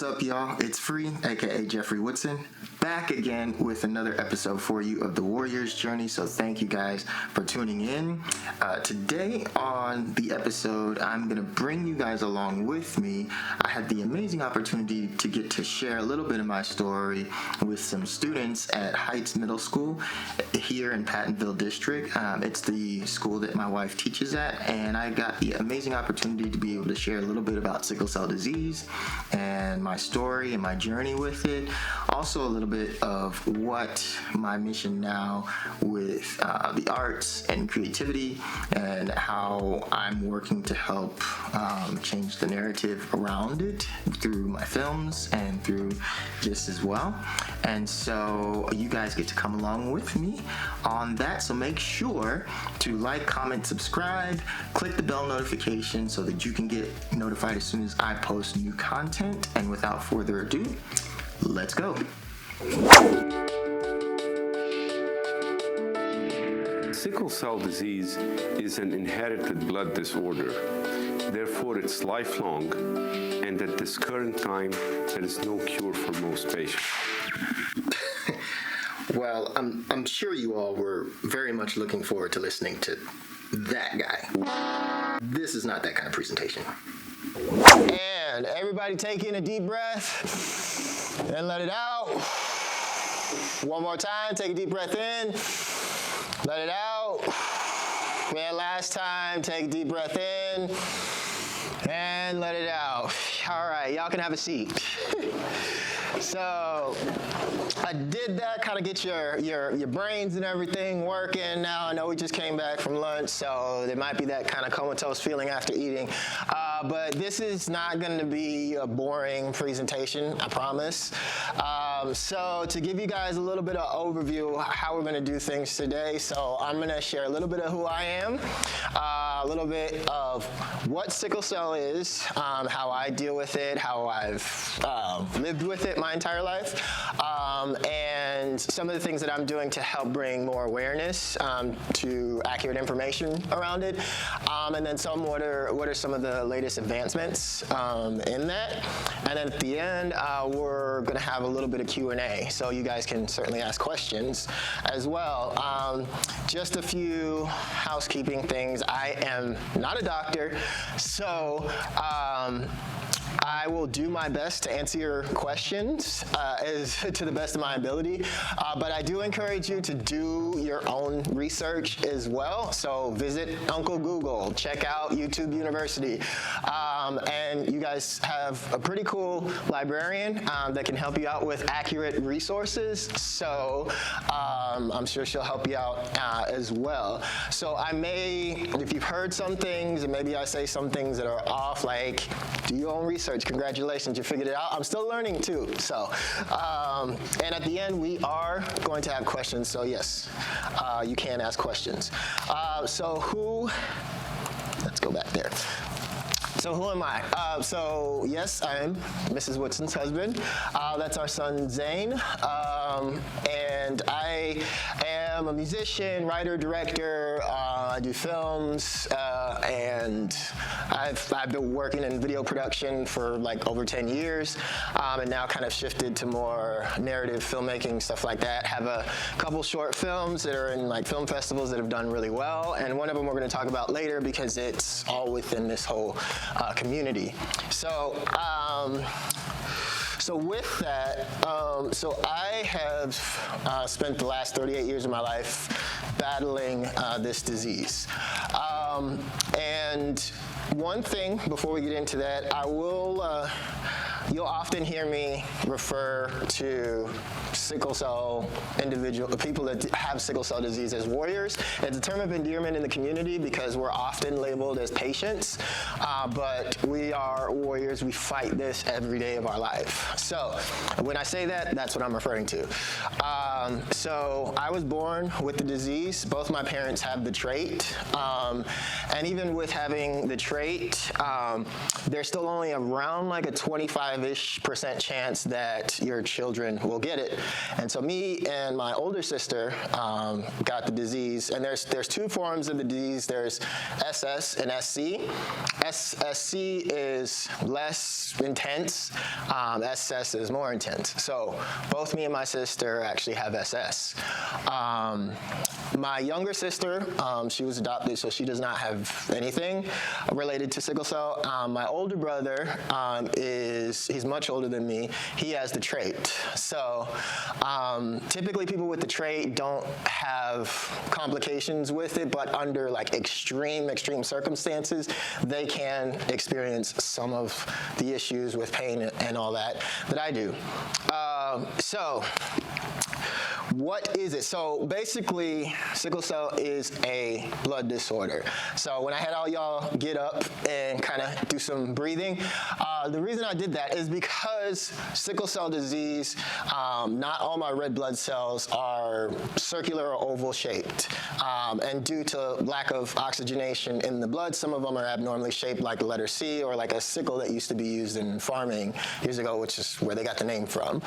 What's up, y'all? It's FREY, aka Jeffrey Woodson, back again with another episode for you of the Warrior's Journey. So thank you guys for tuning in. Today on the episode, I'm going to bring you guys along with me. I had the amazing opportunity to get to share a little bit of my story with some students at Heights Middle School here in Pattonville District. It's the school that my wife teaches at, and I got the amazing opportunity to be able to share a little bit about sickle cell disease and my story and my journey with it. Also a little bit of what my mission now with the arts and creativity and how I'm working to help change the narrative around it through my films and through this as well. And so you guys get to come along with me on that. So make sure to like, comment, subscribe, click the bell notification so that you can get notified as soon as I post new content. And without further ado, let's go. Sickle cell disease is an inherited blood disorder. Therefore, it's lifelong, and at this current time, there is no cure for most patients. Well, I'm sure you all were very much looking forward to listening to that guy. This is not that kind of presentation. And everybody take in a deep breath and let it out. One more time, take a deep breath in, let it out. And last time, take a deep breath in and let it out. All right, y'all can have a seat. So I did that, kind of get your brains and everything working. Now I know we just came back from lunch, so there might be that kind of comatose feeling after eating. But this is not going to be a boring presentation, I promise. So to give you guys a little bit of overview of how we're going to do things today, so I'm going to share a little bit of who I am, a little bit of what sickle cell is, how I deal with it, how I've lived with it my entire life, and some of the things that I'm doing to help bring more awareness to accurate information around it, and then what are some of the latest advancements in that. And then at the end, we're going to have a little bit of Q&A, so you guys can certainly ask questions as well. Just a few housekeeping things. I am not a doctor, so I will do my best to answer your questions to the best of my ability, but I do encourage you to do your own research as well. So visit Uncle Google, check out YouTube University, and you guys have a pretty cool librarian that can help you out with accurate resources. So I'm sure she'll help you out as well. So I may, if you've heard some things, and maybe I say some things that are off, like do your own research. Congratulations, you figured it out. I'm still learning too. So, and at the end, we are going to have questions. So yes, you can ask questions. Let's go back there. So who am I? So yes, I am Mrs. Woodson's husband. That's our son, Zane. And I am a musician, writer, director. I do films, and I've been working in video production for like over 10 years, and now kind of shifted to more narrative filmmaking, stuff like that. Have a couple short films that are in like film festivals that have done really well, and one of them we're going to talk about later because it's all within this whole community. So with that, so I have spent the last 38 years of my life battling this disease. And one thing before we get into that, you'll often hear me refer to sickle cell people that have sickle cell disease as warriors. It's a term of endearment in the community because we're often labeled as patients, but we are warriors. We fight this every day of our life. So when I say that, that's what I'm referring to. So I was born with the disease. Both my parents have the trait, and even with having the trait, there's still only around like a 25 95-ish% chance that your children will get it. And so me and my older sister got the disease, and there's two forms of the disease. There's SS and SC. SC is less intense. SS is more intense. So both me and my sister actually have SS. My younger sister, she was adopted, so she does not have anything related to sickle cell. My older brother he's much older than me. He has the trait. So typically people with the trait don't have complications with it, but under like extreme circumstances, they can experience some of the issues with pain and all that I do. So what is it? So basically, sickle cell is a blood disorder. So when I had all y'all get up and kind of do some breathing, the reason I did that is because sickle cell disease, not all my red blood cells are circular or oval shaped. And due to lack of oxygenation in the blood, some of them are abnormally shaped like the letter C, or like a sickle that used to be used in farming years ago, which is where they got the name from.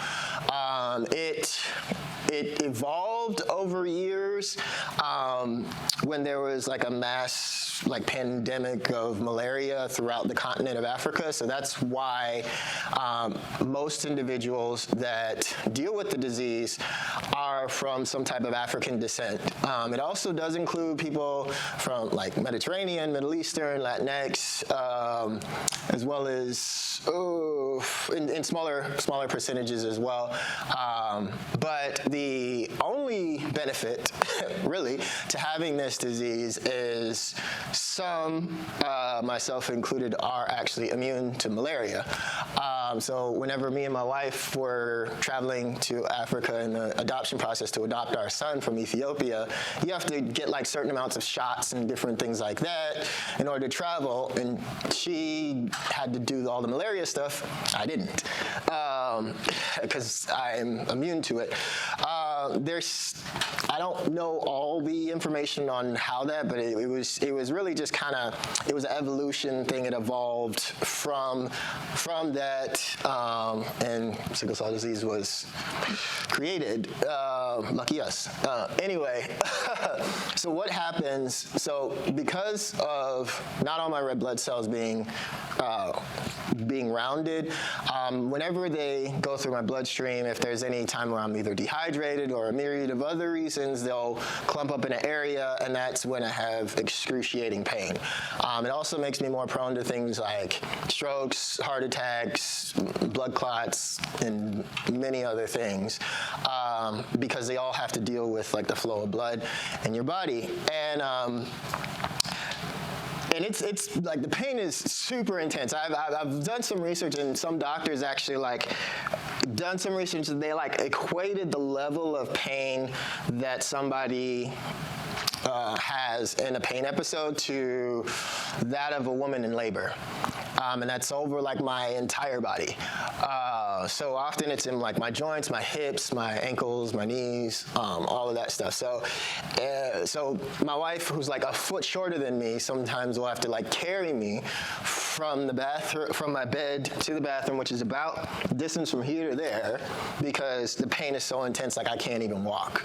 It evolved over years when there was like a mass pandemic of malaria throughout the continent of Africa. So that's why most individuals that deal with the disease are from some type of African descent. It also does include people from like Mediterranean, Middle Eastern, Latinx, as well as in smaller percentages as well. But the only benefit, really, to having this disease is some, myself included, are actually immune to malaria. So whenever me and my wife were traveling to Africa in the adoption process to adopt our son from Ethiopia, you have to get like certain amounts of shots and different things like that in order to travel, and she had to do all the malaria stuff. I didn't, because I'm immune to it. I don't know all the information on how that, but it was really just kind of, it was an evolution thing. It evolved from that, and sickle cell disease was created. Lucky us. Anyway, so what happens? So because of not all my red blood cells being rounded, whenever they go through my bloodstream, if there's any time where I'm either dehydrated or a myriad of other reasons, they'll clump up in an area, and that's when I have excruciating pain. It also makes me more prone to things like strokes, heart attacks, blood clots, and many other things, because they all have to deal with like the flow of blood in your body. And it's like the pain is super intense. I've done some research, and some doctors actually done some research, and they equated the level of pain that somebody has in a pain episode to that of a woman in labor. And that's over my entire body. So often it's in my joints, my hips, my ankles, my knees, all of that stuff. So my wife, who's a foot shorter than me, sometimes will have to carry me from the bathroom, from my bed to the bathroom, which is about distance from here to there, because the pain is so intense, I can't even walk.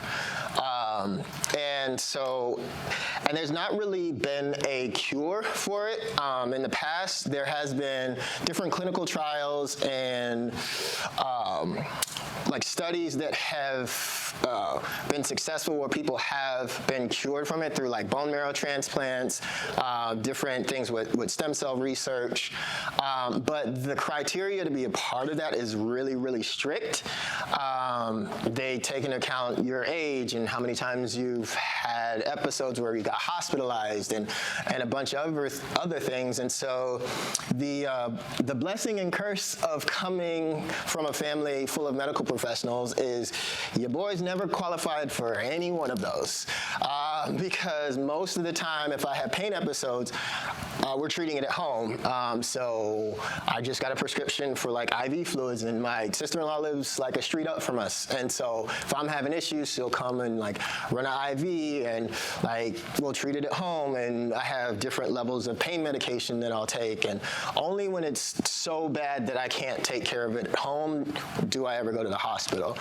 And there's not really been a cure for it. In the past, there has been different clinical trials and studies that have been successful, where people have been cured from it through bone marrow transplants, different things with stem cell research. But the criteria to be a part of that is really, really strict. They take into account your age and how many times you've had episodes where you got hospitalized and a bunch of other things. And so the blessing and curse of coming from a family full of medical professionals is your boys never qualified for any one of those. Because most of the time, if I have pain episodes, we're treating it at home. So I just got a prescription for like IV fluids, and my sister-in-law lives like a street up from us. And so if I'm having issues, she'll come and like run an IV, and like we'll treat it at home. And I have different levels of pain medication that I'll take. And only when it's so bad that I can't take care of it at home do I ever go to the hospital.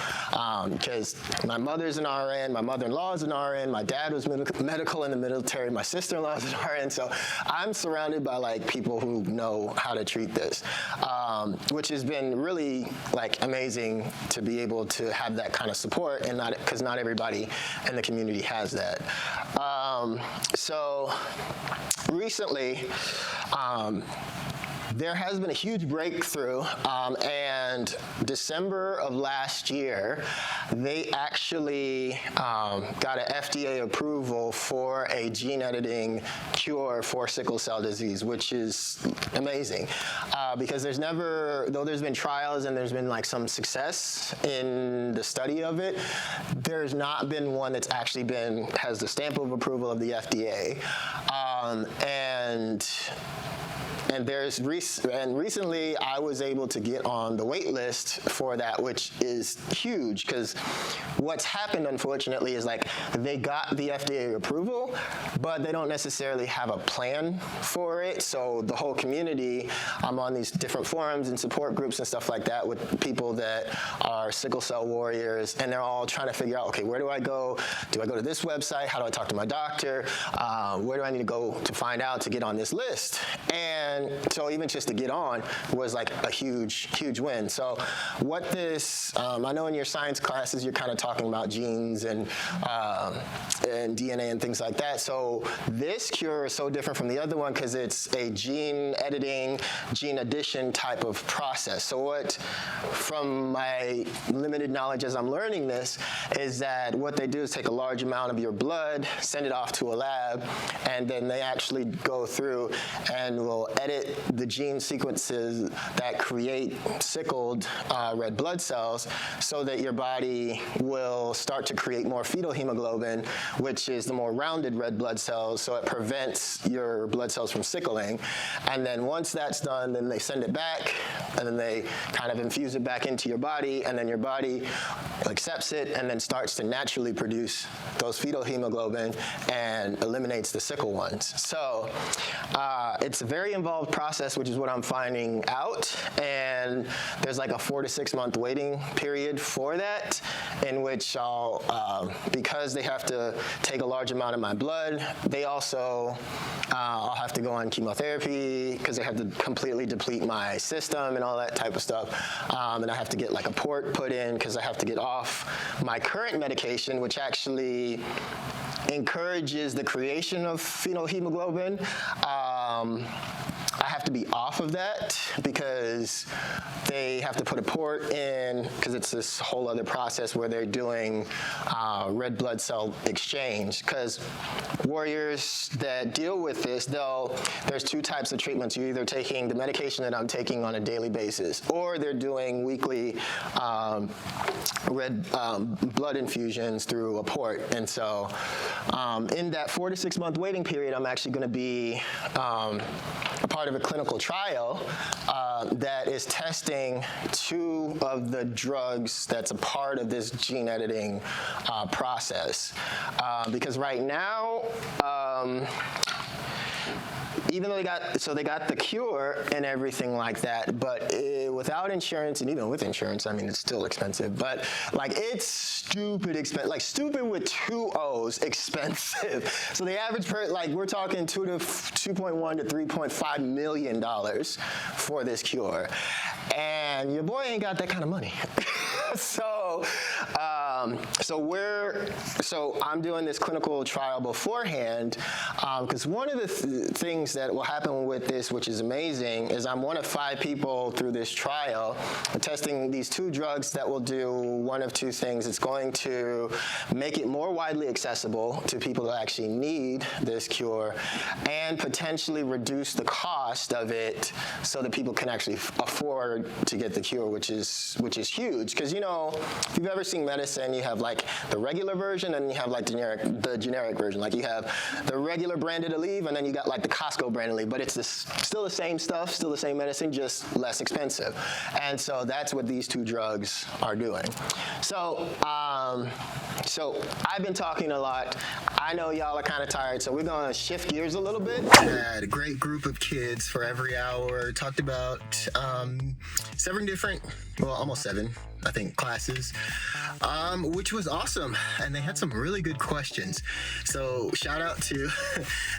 Because my mother's an RN, my mother-in-law is an RN, my dad was medical in the military, my sister-in-law is an RN. So I'm surrounded by like people who know how to treat this, which has been really like amazing to be able to have that kind of support, and not because not everybody in the community has that. So recently, there has been a huge breakthrough, and December of last year, they actually got an FDA approval for a gene editing cure for sickle cell disease, which is amazing, because though there's been trials and there's been like some success in the study of it, there's not been one that's actually has the stamp of approval of the FDA, and recently I was able to get on the wait list for that, which is huge, because what's happened, unfortunately, is like they got the FDA approval, but they don't necessarily have a plan for it. So the whole community, I'm on these different forums and support groups and stuff like that with people that are sickle cell warriors, and they're all trying to figure out, okay, where do I go? Do I go to this website? How do I talk to my doctor? Where do I need to go to find out to get on this list? And so even just to get on was like a huge, huge win. So what this, I know in your science classes, you're kind of talking about genes and DNA and things like that. So this cure is so different from the other one because it's a gene editing, gene addition type of process. So from my limited knowledge as I'm learning this, is that what they do is take a large amount of your blood, send it off to a lab, and then they actually go through and will edit the gene sequences that create sickled red blood cells, so that your body will start to create more fetal hemoglobin, which is the more rounded red blood cells, so it prevents your blood cells from sickling. And then once that's done, then they send it back, and then they kind of infuse it back into your body, and then your body accepts it and then starts to naturally produce those fetal hemoglobin and eliminates the sickle ones. So it's a very involved process, which is what I'm finding out, and there's like a 4 to 6 month waiting period for that, in which because they have to take a large amount of my blood, they also, I'll have to go on chemotherapy because they have to completely deplete my system and all that type of stuff, and I have to get like a port put in because I have to get off my current medication, which actually encourages the creation of fetal hemoglobin. I have to be off of that because they have to put a port in, because it's this whole other process where they're doing red blood cell exchange. Because warriors that deal with this, there's two types of treatments. You're either taking the medication that I'm taking on a daily basis, or they're doing weekly red blood infusions through a port. And so in that 4 to 6 month waiting period, I'm actually going to be a part of a clinical trial that is testing 2 of the drugs that's a part of this gene editing process. Because right now, even though they got the cure and everything like that, but without insurance, and even with insurance, I mean, it's still expensive, but like it's stupid expensive, like stupid with 2 O's expensive. So the average we're talking $2.1 to $3.5 million for this cure. And your boy ain't got that kind of money. So I'm doing this clinical trial beforehand, because one of the things that will happen with this, which is amazing, is I'm one of 5 people through this trial testing these 2 drugs that will do one of 2 things. It's going to make it more widely accessible to people who actually need this cure, and potentially reduce the cost of it so that people can actually afford to get the cure, which is huge. Because you know, if you've ever seen medicine, you have like the regular version and you have like the generic version. Like you have the regular branded Aleve and then you got like the Costco branded Aleve, but it's still the same stuff, still the same medicine, just less expensive. And so that's what these two drugs are doing. So, so I've been talking a lot. I know y'all are kind of tired, so we're gonna shift gears a little bit. We had a great group of kids for every hour, talked about 7 different, well, almost 7, I think, classes, which was awesome. And they had some really good questions. So shout out to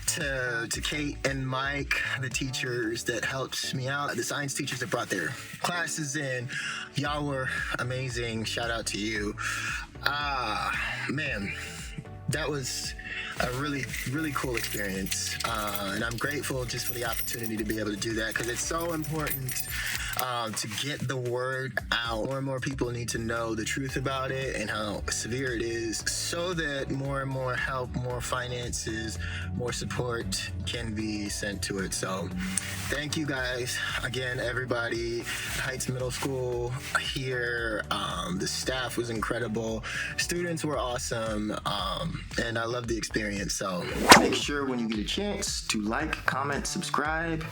to Kate and Mike, the teachers that helped me out, the science teachers that brought their classes in. Y'all were amazing. Shout out to you. Man, that was a really, really cool experience. And I'm grateful just for the opportunity to be able to do that, because it's so important to get the word out. More and more people need to know the truth about it and how severe it is, so that more and more help, more finances, more support can be sent to it. So thank you guys again, everybody. Heights Middle School here, the staff was incredible, students were awesome, and I love the experience. So make sure when you get a chance to like, comment, subscribe,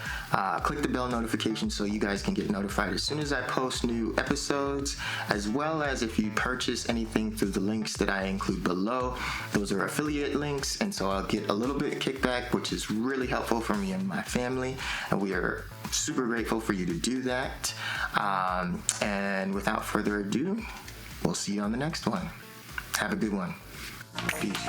click the bell notification so you guys can get notified as soon as I post new episodes, as well as if you purchase anything through the links that I include below. Those are affiliate links, and so I'll get a little bit of kickback, which is really helpful for me and my family, and we are super grateful for you to do that. And without further ado, we'll see you on the next one. Have a good one. Peace.